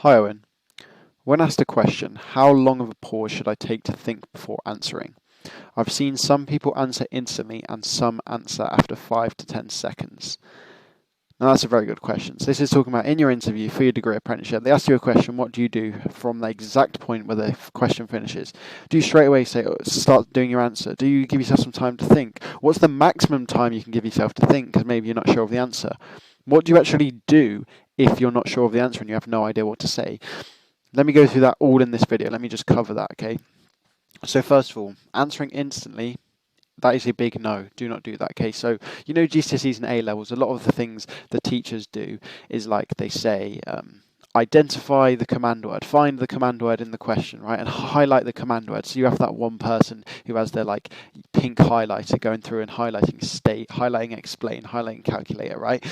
Hi Owen. When asked a question, how long of a pause should I take to think before answering? I've seen some people answer instantly and some answer after 5 to 10 seconds. Now that's a very good question. So this is talking about in your interview for your degree apprenticeship. They ask you a question, what do you do from the exact point where the question finishes? Do you straight away start doing your answer? Do you give yourself some time to think? What's the maximum time you can give yourself to think because maybe you're not sure of the answer? What do you actually do if you're not sure of the answer and you have no idea what to say? Let me go through that all in this video. Let me just cover that, okay? So first of all, answering instantly, that is a big no. Do not do that, okay? So, you know GCSEs and A-levels, a lot of the things the teachers do is like they say, identify the command word, find the command word in the question, right? And highlight the command word. So you have that one person who has their like pink highlighter going through and highlighting state, highlighting explain, highlighting calculator, right?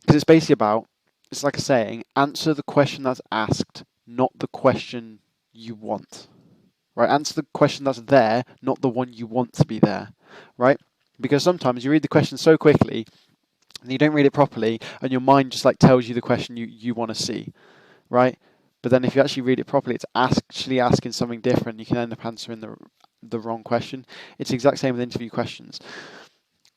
Because it's basically about, it's like a saying, answer the question that's asked, not the question you want, right? Answer the question that's there, not the one you want to be there, right? Because sometimes you read the question so quickly and you don't read it properly and your mind just like tells you the question you want to see, right? But then if you actually read it properly, it's actually asking something different. You can end up answering the wrong question. It's the exact same with interview questions.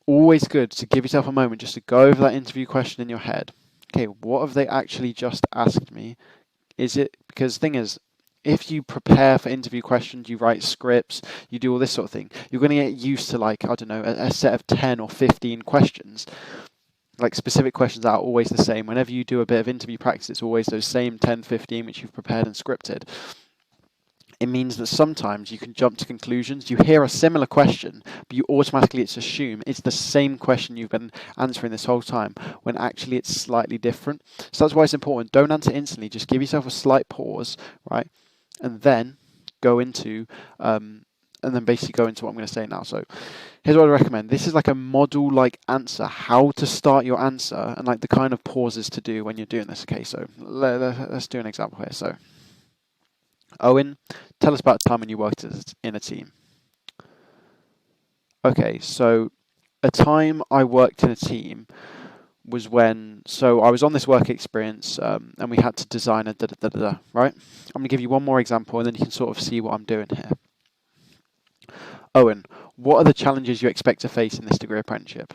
Always good to give yourself a moment just to go over that interview question in your head. Okay, what have they actually just asked me? Is it, because the thing is, if you prepare for interview questions, you write scripts, you do all this sort of thing, you're going to get used to like, I don't know, a set of 10 or 15 questions, like specific questions that are always the same. Whenever you do a bit of interview practice, it's always those same 10, 15 which you've prepared and scripted. It means that sometimes you can jump to conclusions. You hear a similar question, but you automatically assume it's the same question you've been answering this whole time, when actually it's slightly different. So that's why it's important. Don't answer instantly. Just give yourself a slight pause, right? And then go into, and then basically go into what I'm going to say now. So here's what I recommend. This is like a model-like answer, how to start your answer, and like the kind of pauses to do when you're doing this. Okay, so let's do an example here. So, Owen, tell us about a time when you worked in a team. Okay, so a time I worked in a team was when, so I was on this work experience and we had to design a da-da-da-da-da, right? I'm going to give you one more example and then you can sort of see what I'm doing here. Owen, what are the challenges you expect to face in this degree apprenticeship?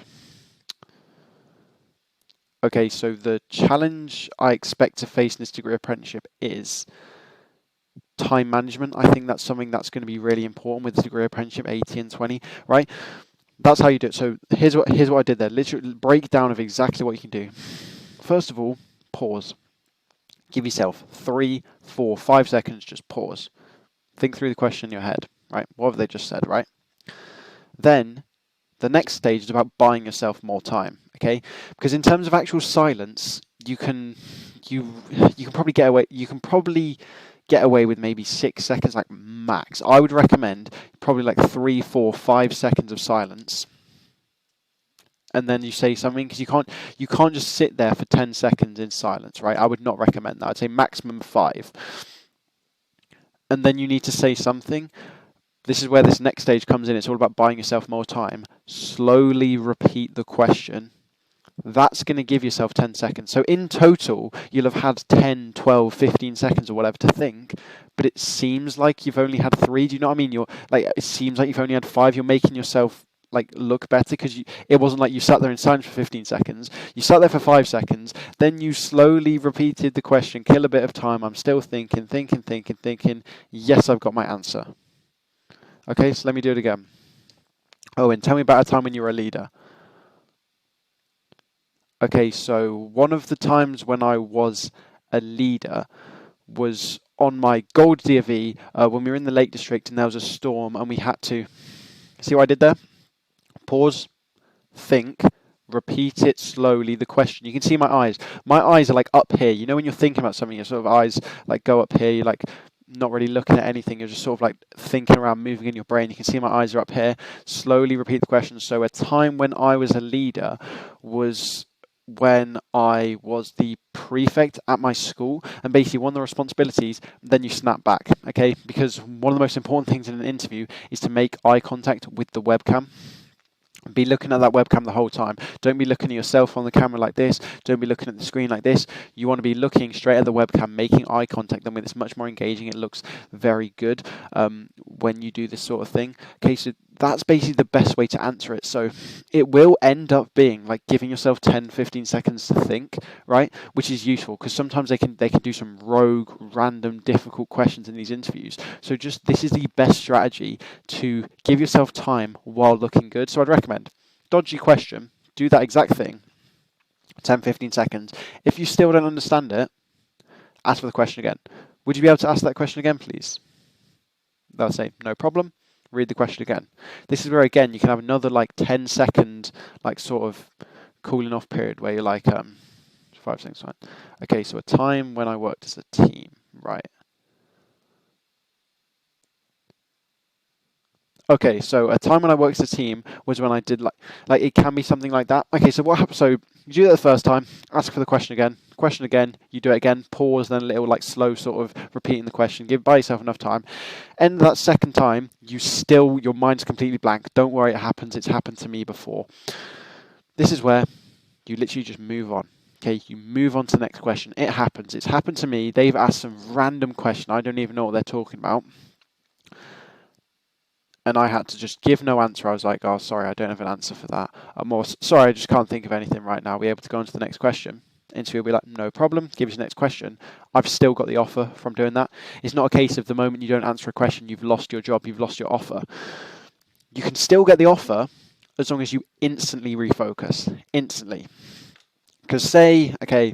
Okay, so the challenge I expect to face in this degree apprenticeship is time management. I think that's something that's going to be really important with the degree apprenticeship 80 and 20, right? That's how you do it. So here's what I did there. Literally breakdown of exactly what you can do. First of all, pause. Give yourself 3, 4, 5 seconds, just pause. Think through the question in your head, right? What have they just said, right? Then the next stage is about buying yourself more time, okay? Because in terms of actual silence, you can probably get away with maybe 6 seconds, like max. I would recommend probably like 3, 4, 5 seconds of silence, and then you say something, because you can't just sit there for 10 seconds in silence, right? I would not recommend that. I'd say maximum 5, and then you need to say something. This is where this next stage comes in. It's all about buying yourself more time. Slowly repeat the question. That's going to give yourself 10 seconds. So in total, you'll have had 10, 12, 15 seconds or whatever to think, but it seems like you've only had 3. Do you know what I mean? It seems like you've only had 5. You're making yourself like look better because it wasn't like you sat there in silence for 15 seconds. You sat there for 5 seconds, then you slowly repeated the question, kill a bit of time. I'm still thinking. Yes, I've got my answer. Okay, so let me do it again. Owen, tell me about a time when you were a leader. Okay, so one of the times when I was a leader was on my gold DFE when we were in the Lake District and there was a storm and we had to, see what I did there? Pause, think, repeat it slowly, the question. You can see my eyes. My eyes are like up here. You know when you're thinking about something, your sort of eyes like go up here, you're like not really looking at anything, you're just sort of like thinking around, moving in your brain. You can see my eyes are up here. Slowly repeat the question. So a time when I was a leader was when I was the prefect at my school, and basically one of the responsibilities, then you snap back, okay? Because one of the most important things in an interview is to make eye contact with the webcam. Be looking at that webcam the whole time. Don't be looking at yourself on the camera like this. Don't be looking at the screen like this. You want to be looking straight at the webcam, making eye contact. Then it's much more engaging. It looks very good when you do this sort of thing. Okay, so that's basically the best way to answer it. So it will end up being like giving yourself 10, 15 seconds to think, right? Which is useful because sometimes they can do some rogue, random, difficult questions in these interviews. So just this is the best strategy to give yourself time while looking good. So I'd recommend dodgy question, do that exact thing, 10, 15 seconds. If you still don't understand it, ask for the question again. Would you be able to ask that question again, please? They'll say, no problem. Read the question again. This is where, again, you can have another like 10-second, like sort of cooling off period where you're like, 5 seconds, fine. Okay, so a time when I worked as a team, right? Okay, so a time when I worked as a team was when I did like it can be something like that. Okay, so what happens? So you do that the first time, ask for the question again, you do it again, pause, then a little like slow sort of repeating the question. Buy yourself enough time. End that second time, your mind's completely blank. Don't worry, it happens. It's happened to me before. This is where you literally just move on. Okay, you move on to the next question. It happens. It's happened to me. They've asked some random question. I don't even know what they're talking about. And I had to just give no answer. I was like, oh, sorry, I don't have an answer for that. I'm more sorry, I just can't think of anything right now. Are we able to go on to the next question? Interview will be like, no problem, give us the next question. I've still got the offer from doing that. It's not a case of the moment you don't answer a question, you've lost your job, you've lost your offer. You can still get the offer as long as you instantly refocus. Instantly. Because say, okay,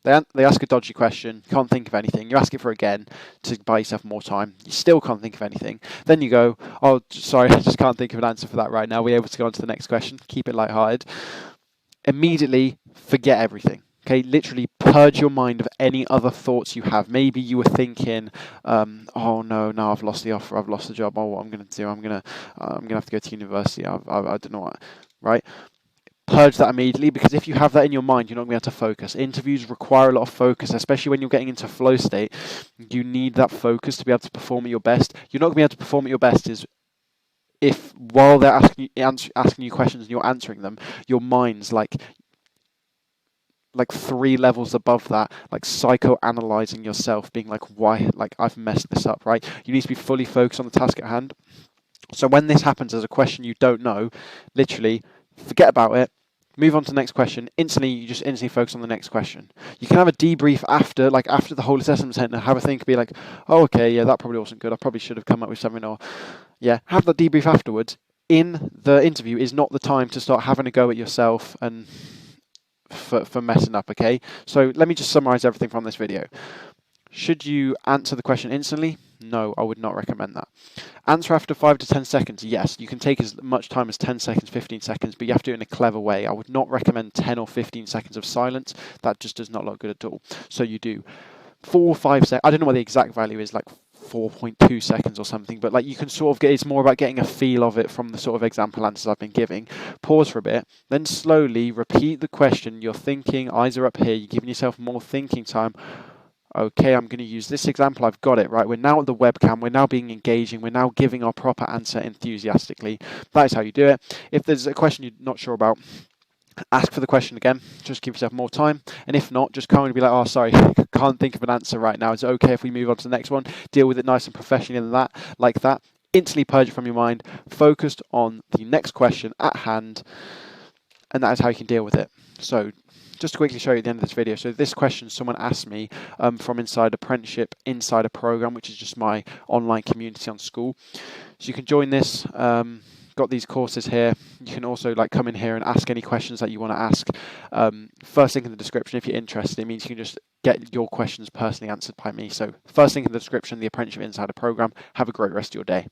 they ask a dodgy question, can't think of anything. You ask it for again to buy yourself more time. You still can't think of anything. Then you go, oh, sorry, I just can't think of an answer for that right now. We're able to go on to the next question. Keep it lighthearted. Immediately forget everything. Okay, literally purge your mind of any other thoughts you have. Maybe you were thinking, oh no, I've lost the offer, I've lost the job. Oh, what I'm going to do? I'm gonna have to go to university. I don't know what. Right? Purge that immediately, because if you have that in your mind, you're not going to be able to focus. Interviews require a lot of focus, especially when you're getting into flow state. You need that focus to be able to perform at your best. You're not going to be able to perform at your best if while they're asking you questions and you're answering them, your mind's like 3 levels above that, like psychoanalyzing yourself, being like, why, like I've messed this up, right? You need to be fully focused on the task at hand. So when this happens as a question you don't know, literally forget about it, move on to the next question. You just instantly focus on the next question. You can have a debrief after the whole assessment center, have a think, be like, oh, okay, yeah, that probably wasn't good. I probably should have come up with something, or yeah, have that debrief afterwards. In the interview is not the time to start having a go at yourself and for messing up, okay? So let me just summarize everything from this video. Should you answer the question instantly? No, I would not recommend that. Answer after 5 to 10 seconds? Yes, you can take as much time as 10 seconds, 15 seconds, but you have to do it in a clever way. I would not recommend 10 or 15 seconds of silence. That just does not look good at all. So you do 4 or 5 seconds. I don't know what the exact value is, like 4.2 seconds or something, but like you can sort of get, it's more about getting a feel of it from the sort of example answers I've been giving. Pause for a bit, then slowly repeat the question. You're thinking, eyes are up here, you're giving yourself more thinking time. Okay, I'm going to use this example. I've got it, right? We're now at the webcam. We're now being engaging. We're now giving our proper answer enthusiastically. That is how you do it. If there's a question you're not sure about, ask for the question again. Just give yourself more time. And if not, just come and be like, oh, sorry, can't think of an answer right now. Is it okay if we move on to the next one? Deal with it nice and professionally like that. Instantly purge it from your mind. Focused on the next question at hand. And that is how you can deal with it. So just to quickly show you at the end of this video. So this question someone asked me from inside Apprenticeship Insider Program, which is just my online community on school. So you can join this. Got these courses here. You can also come in here and ask any questions that you want to ask. First link in the description if you're interested. It means you can just get your questions personally answered by me. So first link in the description, the Apprenticeship Insider Program. Have a great rest of your day.